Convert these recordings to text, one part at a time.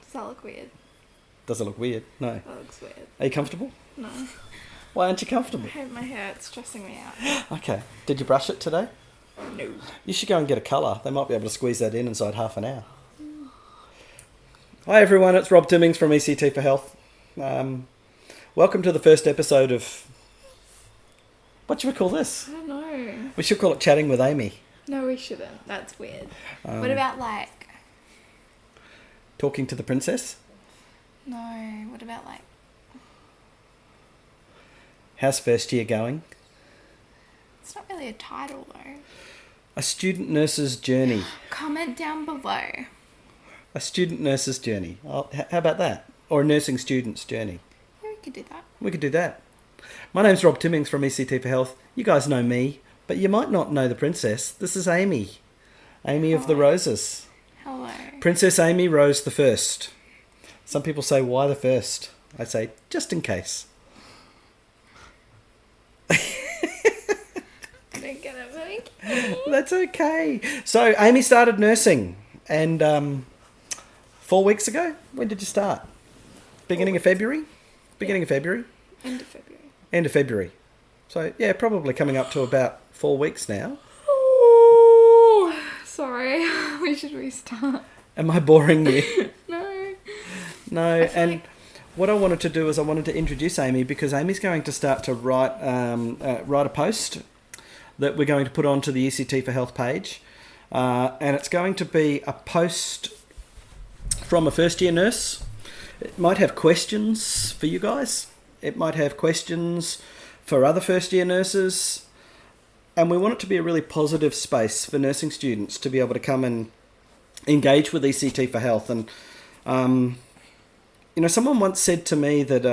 Does that look weird? Does it look weird? No. That looks weird. Are you comfortable? No. Why aren't you comfortable? I hate my hair. It's stressing me out. Okay. Did you brush it today? No. You should go and get a colour. They might be able to squeeze that in inside half an hour. Hi everyone, it's Rob Timmings from ECT for Health. Welcome to the first episode of... What should we call this? I don't know. We should call it Chatting with Amy. No, we shouldn't. That's weird. What about like... Talking to the Princess? No. What about like... How's first year going? It's not really a title though. A student nurse's journey. Comment down below. A student nurse's journey. How about that? Or a nursing student's journey. Yeah, we could do that. We could do that. My name's Rob Timmings from ECT for Health. You guys know me, but you might not know the princess. This is Amy. Amy of the Roses. Hello. Princess Amy Rose the First. Some people say, why the first? I say, just in case. I don't get it, but okay. That's okay. So Amy started nursing and 4 weeks ago. When did you start? Beginning of February? Beginning of February? End of February. End of February. So yeah, probably coming up to about 4 weeks now. Oh, sorry. We should restart. Am I boring you? No. No, and what I wanted to do is I wanted to introduce Amy because Amy's going to start to write a post that we're going to put onto the ECT for Health page. And it's going to be a post from a first year nurse. It might have questions for you guys. It might have questions for other first year nurses. And we want it to be a really positive space for nursing students to be able to come and engage with ECT for Health. And, someone once said to me that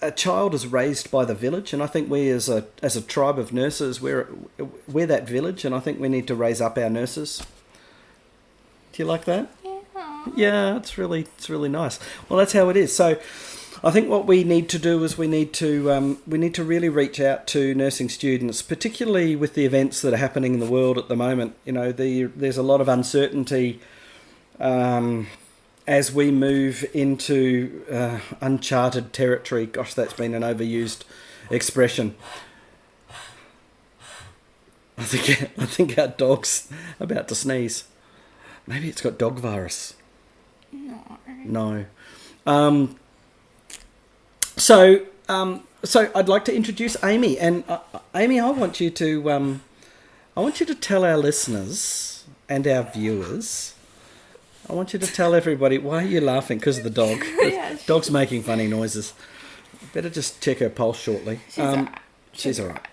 a child is raised by the village. And I think we as a tribe of nurses, we're that village. And I think we need to raise up our nurses. Do you like that? Yeah, it's really nice. Well, that's how it is. So I think what we need to do is we need to really reach out to nursing students, particularly with the events that are happening in the world at the moment. There's a lot of uncertainty as we move into uncharted territory. Gosh, that's been an overused expression. I think our dog's about to sneeze. Maybe it's got dog virus. No. So I'd like to introduce Amy, and Amy, I want you to tell our listeners and our viewers. I want you to tell everybody. Why are you laughing? Because of the dog. Yeah, The dog's making funny noises. Better just check her pulse shortly. She's alright. She's alright.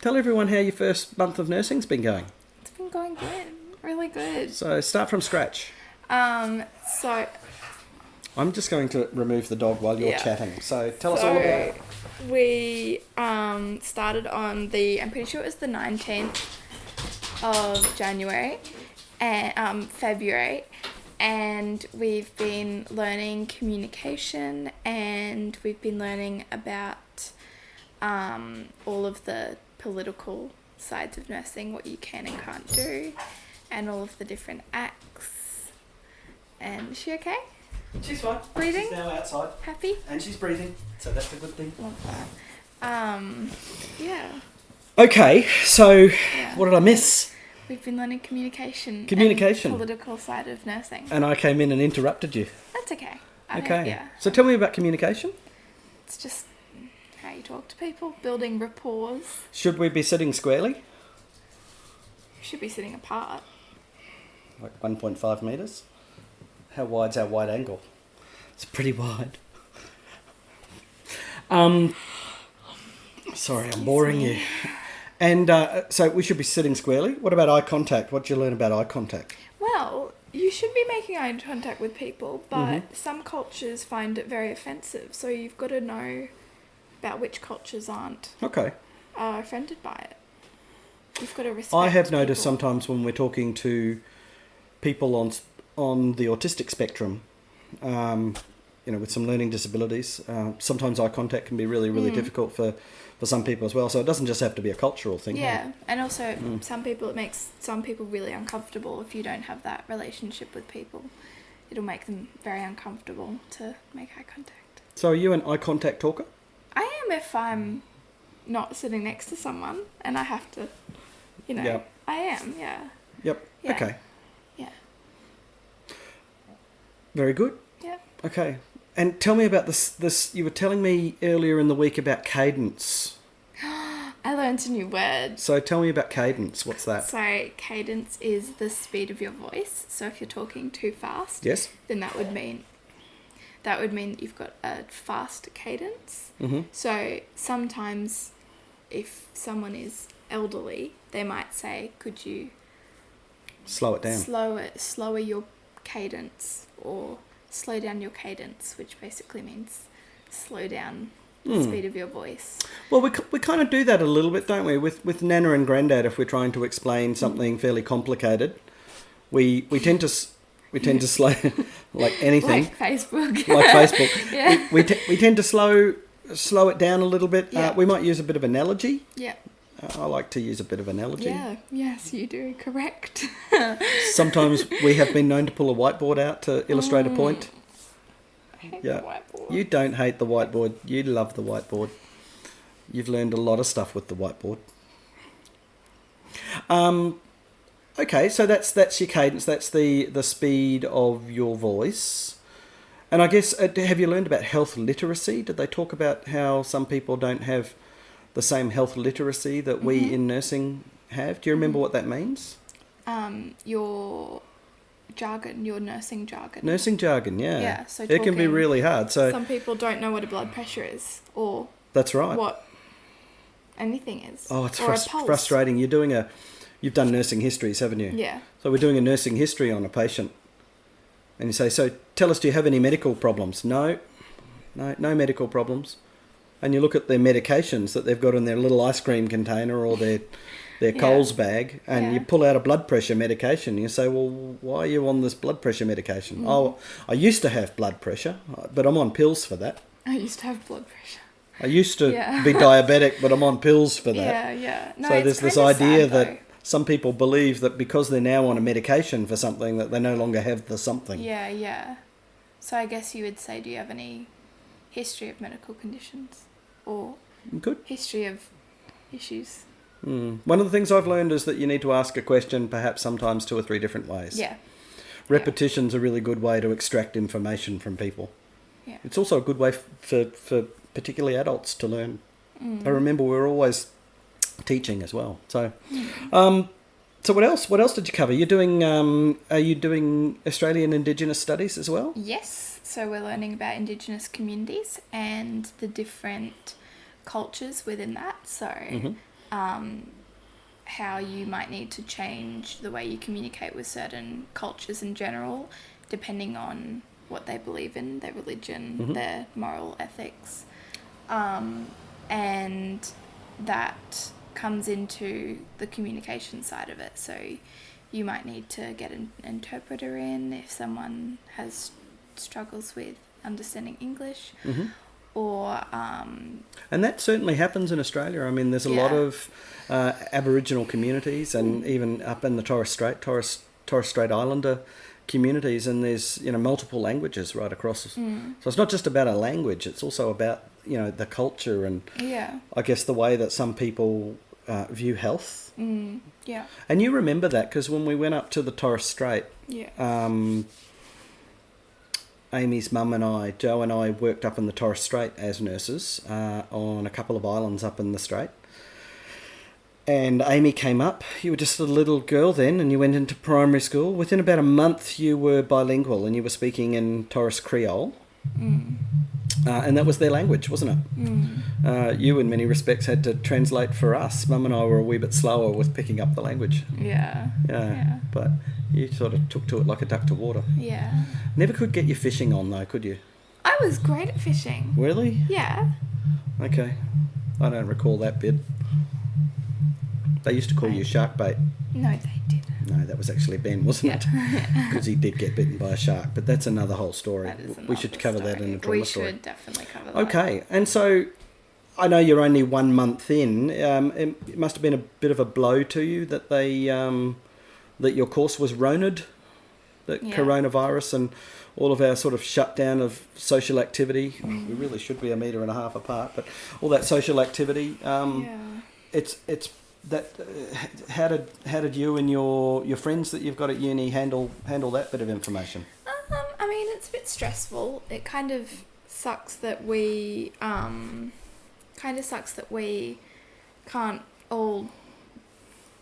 Tell everyone how your first month of nursing's been going. It's been going good. Really good. So start from scratch. So I'm just going to remove the dog while you're chatting. So tell us all about it. We started on I'm pretty sure it was the 19th of January and February, and we've been learning communication, and we've been learning about all of the political sides of nursing, what you can and can't do, and all of the different acts. And is she okay? She's fine. Breathing? She's now outside. Happy? And she's breathing, so that's a good thing. Love that. Yeah. Okay, so what did I miss? We've been learning communication. Communication. And political side of nursing. And I came in and interrupted you. That's okay. Okay. Yeah. So tell me about communication. It's just how you talk to people, building rapport. Should we be sitting squarely? You should be sitting apart. Like 1.5 metres? How wide's our wide angle? It's pretty wide. Sorry, I'm boring you. And so we should be sitting squarely. What about eye contact? What did you learn about eye contact? Well, you should be making eye contact with people, but some cultures find it very offensive. So you've got to know about which cultures aren't offended by it. You've got to respect I have noticed people. sometimes when we're talking to people on the autistic spectrum, with some learning disabilities. Sometimes eye contact can be really, really difficult for some people as well. So it doesn't just have to be a cultural thing. Yeah, and also it makes some people really uncomfortable if you don't have that relationship with people. It'll make them very uncomfortable to make eye contact. So are you an eye contact talker? I am if I'm not sitting next to someone and I have to, Yep. I am, yeah. Yep. Yeah. Okay. Yeah. Very good. Yeah. Okay. And tell me about this. You were telling me earlier in the week about cadence. I learned a new word. So tell me about cadence. What's that? So cadence is the speed of your voice. So if you're talking too fast, Yes. then that would mean that you've got a fast cadence. Mm-hmm. So sometimes if someone is elderly, they might say, could you Slow it down. slower your cadence, or slow down your cadence, which basically means slow down the speed of your voice. Well, we kind of do that a little bit, don't we? With Nana and Grandad, if we're trying to explain something fairly complicated, we tend to slow like anything. Like Facebook. Like Facebook. Yeah. We tend to slow it down a little bit. Yeah. We might use a bit of analogy. Yeah. I like to use a bit of analogy. Yeah. Yes, you do. Correct. Sometimes we have been known to pull a whiteboard out to illustrate a point. I hate Yeah. the whiteboard. You don't hate the whiteboard. You love the whiteboard. You've learned a lot of stuff with the whiteboard. Okay, so that's your cadence. That's the speed of your voice. And I guess, have you learned about health literacy? Did they talk about how some people don't have the same health literacy that we in nursing have? Do you remember what that means? Your jargon, your nursing jargon. Nursing jargon, yeah. Yeah, so it can be talking- really hard. So Some people don't know what a blood pressure is, or that's right. what anything is. Oh, it's or a pulse. frustrating. You've done nursing histories, haven't you? Yeah. So we're doing a nursing history on a patient. And you say, so tell us, do you have any medical problems? No medical problems. And you look at their medications that they've got in their little ice cream container or their Coles bag, and you pull out a blood pressure medication. And you say, well, why are you on this blood pressure medication? Oh, I used to have blood pressure, but I'm on pills for that. I used to have blood pressure. I used to be diabetic, but I'm on pills for that. Yeah, yeah. No, So it's there's this kinda idea sad, that though. some people believe that because they're now on a medication for something, that they no longer have the something. Yeah, yeah. So I guess you would say, do you have any history of medical conditions? Or Good. history of issues? One of the things I've learned is that you need to ask a question perhaps sometimes 2 or 3 different ways. Yeah. Repetition's a really good way to extract information from people. Yeah. It's also a good way for particularly adults to learn. I remember we were always teaching as well. So, so what else? What else did you cover? Are you doing Australian Indigenous studies as well? Yes. So we're learning about Indigenous communities and the different cultures within that. So how you might need to change the way you communicate with certain cultures in general, depending on what they believe in, their religion, their moral ethics. And that comes into the communication side of it. So you might need to get an interpreter in if someone has struggles with understanding English, or and that certainly happens in Australia. I mean, there's a lot of Aboriginal communities, and even up in the Torres Strait Islander communities, and there's multiple languages right across. So it's not just about a language; it's also about the culture and I guess the way that some people view health. Yeah. And you remember that because when we went up to the Torres Strait, Amy's mum and I, Joe and I, worked up in the Torres Strait as nurses on a couple of islands up in the Strait. And Amy came up. You were just a little girl then, and you went into primary school. Within about a month, you were bilingual, and you were speaking in Torres Creole. And that was their language, wasn't it? You, in many respects, had to translate for us. Mum and I were a wee bit slower with picking up the language. Yeah. But you sort of took to it like a duck to water. Yeah. Never could get your fishing on, though, could you? I was great at fishing. Really? Yeah. Okay. I don't recall that bit. They used to call you shark bait. No, they didn't. No, that was actually Ben, wasn't it? Because he did get bitten by a shark. But that's another whole story. We should cover that in a trauma story. We should definitely cover that. Okay, and so I know you're only 1 month in. It must have been a bit of a blow to you that that your course was Rona'd, that coronavirus and all of our sort of shutdown of social activity. We really should be 1.5 meters apart, but all that social activity. It's that. How did you and your friends that you've got at uni handle that bit of information? I mean, it's a bit stressful. It kind of sucks that we can't all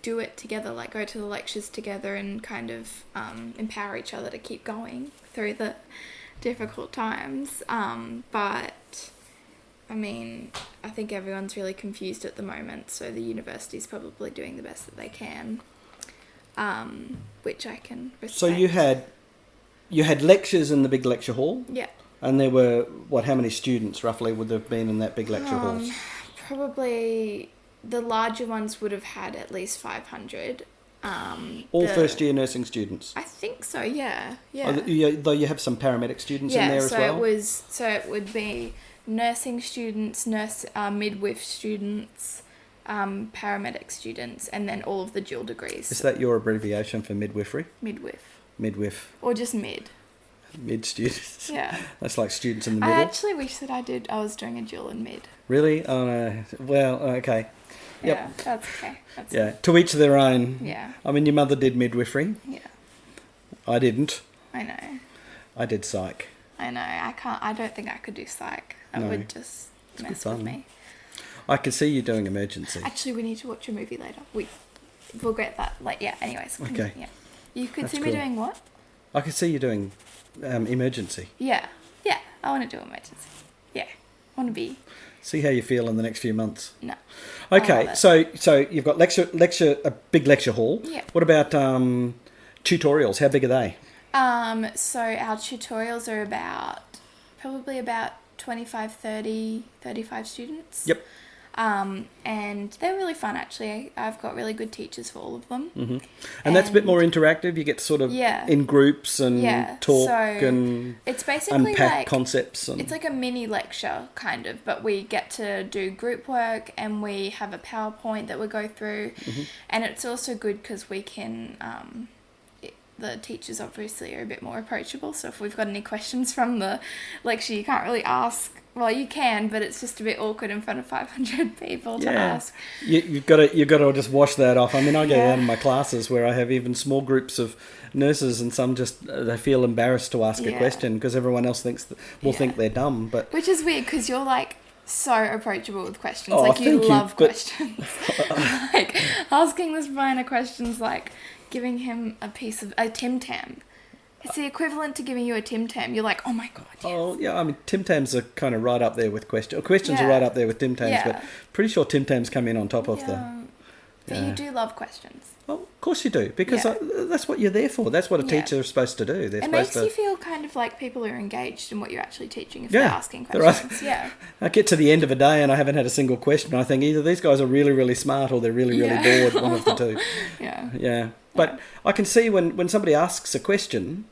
do it together, like go to the lectures together and kind of empower each other to keep going through the difficult times. But I mean, I think everyone's really confused at the moment, so the university's probably doing the best that they can, which I can respect. So you had lectures in the big lecture hall? Yeah. And there were, how many students roughly would have been in that big lecture hall? Probably the larger ones would have had at least 500. All first year nursing students? I think so, yeah. Though you have some paramedic students in there as well? So it would be nursing students, midwife students, paramedic students, and then all of the dual degrees. Is that your abbreviation for midwifery? Midwife. Or just mid. Mid students. Yeah. That's like students in the middle. I actually wish that I was doing a dual in mid. Really? Oh no. Well, okay. Yep. Yeah, that's okay. To each their own. Yeah. I mean, your mother did midwifery. Yeah. I didn't. I know. I did psych. I know. I don't think I could do psych. That would just mess with me. I could see you doing emergency. Actually, we need to watch a movie later. We'll get that. Anyways. Okay. Yeah. You could see cool. me doing what? I could see you doing emergency. Yeah. I want to do emergency. Yeah. I want to be. See how you feel in the next few months. No. Okay, so you've got a big lecture hall. Yeah. What about tutorials? How big are they? So our tutorials are probably about 25, 30, 35 students. Yep. And they're really fun, actually. I've got really good teachers for all of them. Mm-hmm. And that's a bit more interactive. You get to sort of in groups and talk and it's basically unpack concepts. And... It's like a mini lecture, kind of, but we get to do group work and we have a PowerPoint that we go through. Mm-hmm. And it's also good because we can... the teachers obviously are a bit more approachable, so if we've got any questions from the lecture, you can't really ask. Well, you can, but it's just a bit awkward in front of 500 people to ask. You've got to just wash that off. I mean, I go out in my classes where I have even small groups of nurses, and some just they feel embarrassed to ask a question because everyone else think they're dumb. But which is weird because you're like so approachable with questions. Oh, like you love questions. Like asking this Brian a question's like giving him a piece of a Tim Tam. It's the equivalent to giving you a Tim Tam. You're like, oh my god. Yes. Oh yeah, I mean Tim Tams are kind of right up there with questions. Questions are right up there with Tim Tams, but pretty sure Tim Tams come in on top of the. But you do love questions. Well, of course you do, because that's what you're there for. That's what a teacher is supposed to do. It makes you feel kind of like people are engaged in what you're actually teaching if they're asking questions. I get to the end of a day and I haven't had a single question. I think either these guys are really, really smart or they're really, really bored. One of the two. Yeah. But I can see when somebody asks a question,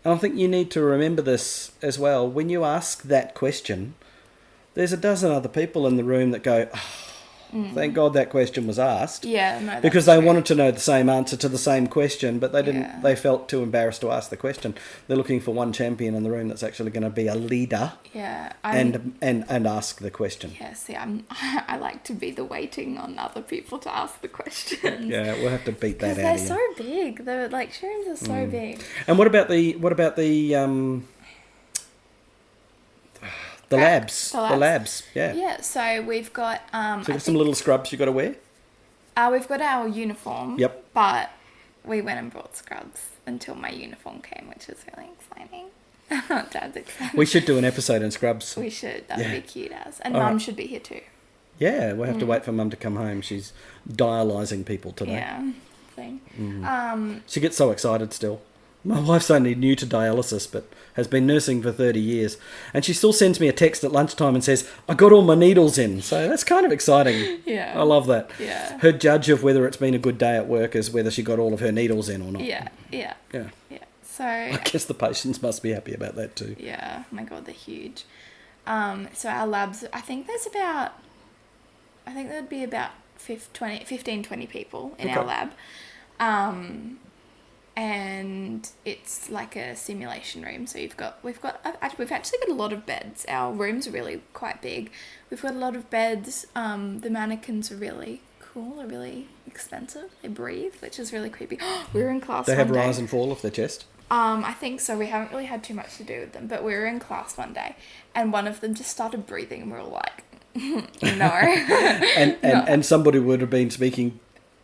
and I think you need to remember this as well. When you ask that question, there's a dozen other people in the room that go, thank God that question was asked. Yeah, no, because they wanted to know the same answer to the same question, but they didn't. Yeah. They felt too embarrassed to ask the question. They're looking for one champion in the room that's actually going to be a leader. Yeah, and ask the question. Yeah, see, I like to be the waiting on other people to ask the questions. Yeah, we'll have to beat that out. They're so big. The lecture rooms are so big. And what about the labs. The labs, yeah. Yeah, so we've got... so you've got some little scrubs you've got to wear? We've got our uniform. Yep. But we went and brought scrubs until my uniform came, which is really exciting. Dad's excited. We should do an episode in scrubs. We should. That would be cute as. And Mum should be here too. Yeah, we'll have to wait for Mum to come home. She's dialyzing people today. Yeah. Thing. She gets so excited still. My wife's only new to dialysis, but has been nursing for 30 years. And she still sends me a text at lunchtime and says, I got all my needles in. So that's kind of exciting. Yeah. I love that. Yeah. Her judge of whether it's been a good day at work is whether she got all of her needles in or not. Yeah. So I guess the patients must be happy about that too. Yeah. Oh my God, they're huge. So our labs, I think there'd be about 15, 20 people in our lab. And it's like a simulation room. So we've actually got a lot of beds. Our room's are really quite big. We've got a lot of beds. The mannequins are really cool. They're really expensive. They breathe, which is really creepy. We were in class They have one day. rise and fall of their chest? I think so. We haven't really had too much to do with them, but we were in class one day and one of them just started breathing and we were like, no. And somebody would have been speaking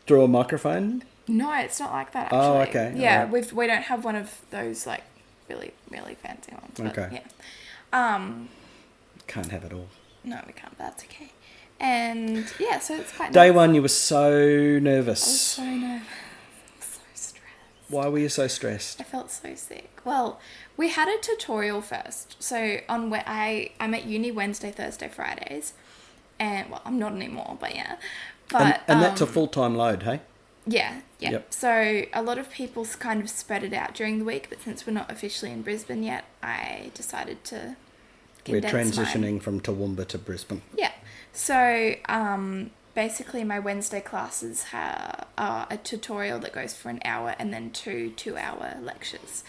through a microphone? No, it's not like that actually. Oh, okay. Yeah, right. we don't have one of those like really, really fancy ones. But, Okay. Yeah. Can't have it all. No, we can't. But that's okay. And yeah, so it's quite Day nice. one, you were so nervous. I was so nervous. I was so stressed. Why were you so stressed? I felt so sick. Well, we had a tutorial first. So I'm at uni Wednesday, Thursday, Fridays, and well, I'm not anymore, but yeah. But And that's a full-time load, hey? Yeah. Yep. So a lot of people kind of spread it out during the week, but since we're not officially in Brisbane yet, I decided to We're condense transitioning from Toowoomba to Brisbane. Yeah. So basically my Wednesday classes are a tutorial that goes for an hour and then 2 2-hour lectures.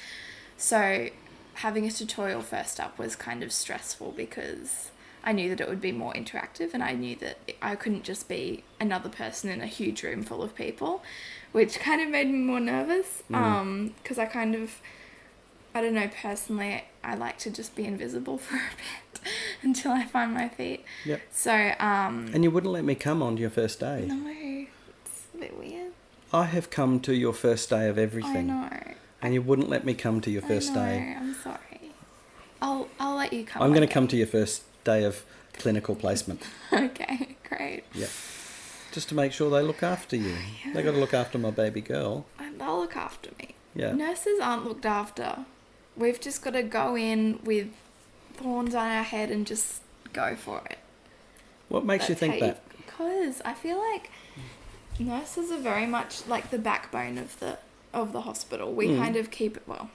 So having a tutorial first up was kind of stressful because I knew that it would be more interactive and I knew that I couldn't just be another person in a huge room full of people, which kind of made me more nervous because I don't know, personally, I like to just be invisible for a bit until I find my feet. Yep. So, And you wouldn't let me come on your first day. no, it's a bit weird. I have come to your first day of I everything. know. And you wouldn't let me come to your first I know, day. I'm sorry. I'll let you come. I'm going one to come day. to your first day of clinical placement. Okay, great. Yep. Just to make sure they look after you. Yeah. They got to look after my baby girl. And they'll look after me. Yeah. Nurses aren't looked after. We've just got to go in with thorns on our head and just go for it. What makes you think that? Because I feel like nurses are very much like the backbone of the hospital. We kind of keep it, well,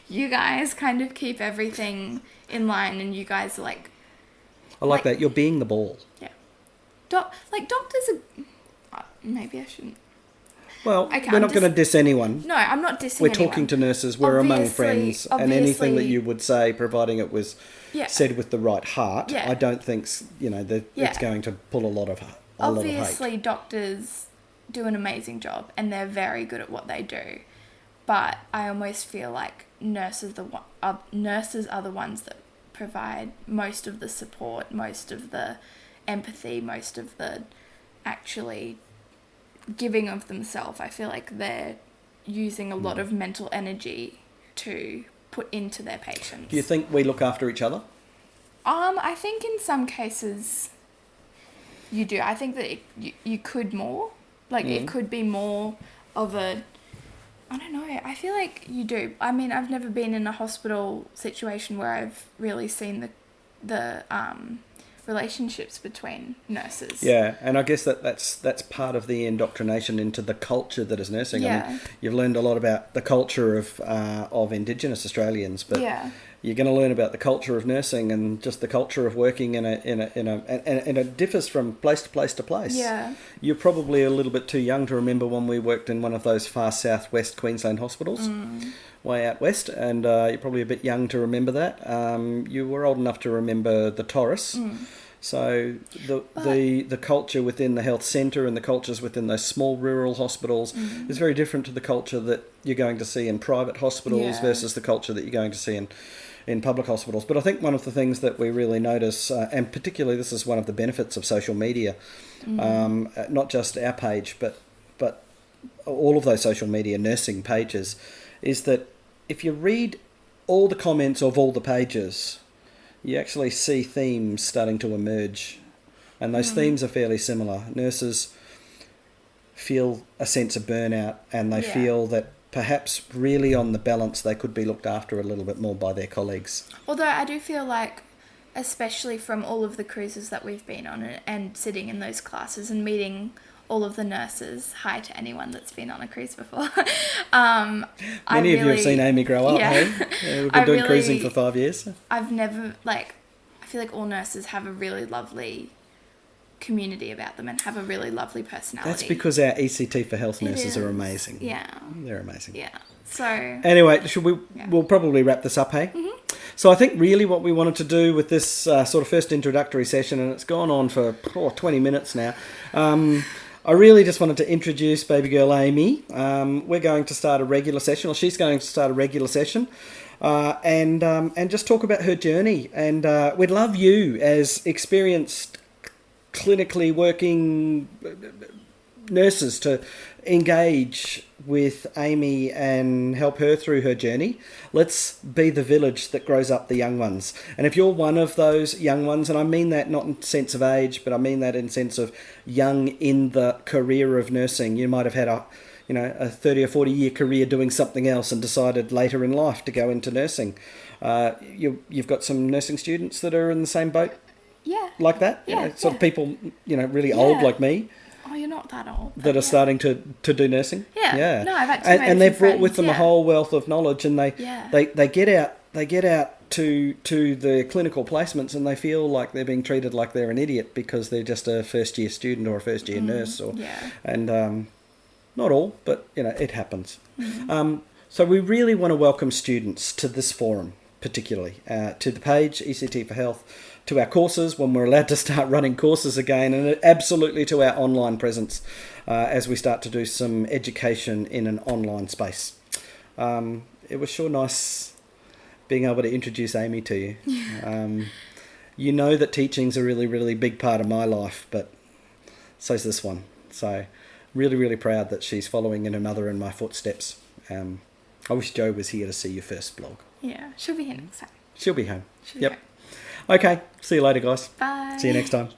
you guys kind of keep everything in line and you guys are like... I like that. You're being the ball. Yeah. Doctors are... maybe I shouldn't. Well, Okay, we're not going to diss anyone. No, I'm not dissing We're anyone. talking to nurses. We're among friends. And anything that obviously- you would say, providing it was Yeah. said with the right heart, Yeah. I don't think, that Yeah. it's going to pull a lot of hate. Obviously, doctors do an amazing job and they're very good at what they do. But I almost feel like nurses are the ones that provide most of the support, most of the empathy, most of the actually giving of themselves. I feel like they're using a lot of mental energy to put into their patients. Do you think we look after each other? I think in some cases you do. I think that you could more. Like, it could be more of a... I don't know. I feel like you do. I mean, I've never been in a hospital situation where I've really seen the relationships between nurses. Yeah, and I guess that's part of the indoctrination into the culture that is nursing. Yeah. I mean, you've learned a lot about the culture of Indigenous Australians, but Yeah. you're going to learn about the culture of nursing and just the culture of working and it differs from place to place to place. Yeah. You're probably a little bit too young to remember when we worked in one of those far southwest Queensland hospitals. Way out west, and you're probably a bit young to remember that. You were old enough to remember the Taurus. So the culture within the health centre and the cultures within those small rural hospitals is very different to the culture that you're going to see in private hospitals Yeah. versus the culture that you're going to see in public hospitals. But I think one of the things that we really notice, and particularly this is one of the benefits of social media, not just our page, but all of those social media nursing pages, is that if you read all the comments of all the pages, you actually see themes starting to emerge. And those themes are fairly similar. Nurses feel a sense of burnout and they Yeah. feel that perhaps really on the balance they could be looked after a little bit more by their colleagues. Although I do feel like, especially from all of the cruises that we've been on and sitting in those classes and meeting all of the nurses, hi to anyone that's been on a cruise before. Many of you have seen Amy grow up, hey? Yeah, we've been doing cruising for 5 years. I've never, I feel like all nurses have a really lovely community about them and have a really lovely personality. That's because our ECT for Health nurses are amazing. Yeah. They're amazing. Yeah. So... Anyway, we'll probably wrap this up, hey? Mm-hmm. So I think really what we wanted to do with this sort of first introductory session, and it's gone on for 20 minutes now, I really just wanted to introduce baby girl Amy. We're going to start a regular session, or she's going to start a regular session, and just talk about her journey. And we'd love you as experienced clinically working nurses to engage with Amy and help her through her journey. Let's be the village that grows up the young ones. And if you're one of those young ones, and I mean that not in sense of age, but I mean that in sense of young in the career of nursing, you might have had a 30 or 40 year career doing something else and decided later in life to go into nursing. You've got some nursing students that are in the same boat. Yeah. Like that? Yeah. Sort of people, really old like me. Oh, you're not that old. That are starting to do nursing. Yeah. No, I've actually and they've brought with them a whole wealth of knowledge, and they get out to the clinical placements, and they feel like they're being treated like they're an idiot because they're just a first year student or a first year nurse, and not all, but it happens. So we really want to welcome students to this forum, particularly to the page ECT for Health, to our courses when we're allowed to start running courses again, and absolutely to our online presence as we start to do some education in an online space. It was sure nice being able to introduce Amy to you. You know that teaching's a really, really big part of my life, but so's this one. So really, really proud that she's following in her mother and my footsteps. I wish Jo was here to see your first blog. Yeah, she'll be here next time. She'll be home. Yep. Okay, see you later, guys. Bye. See you next time.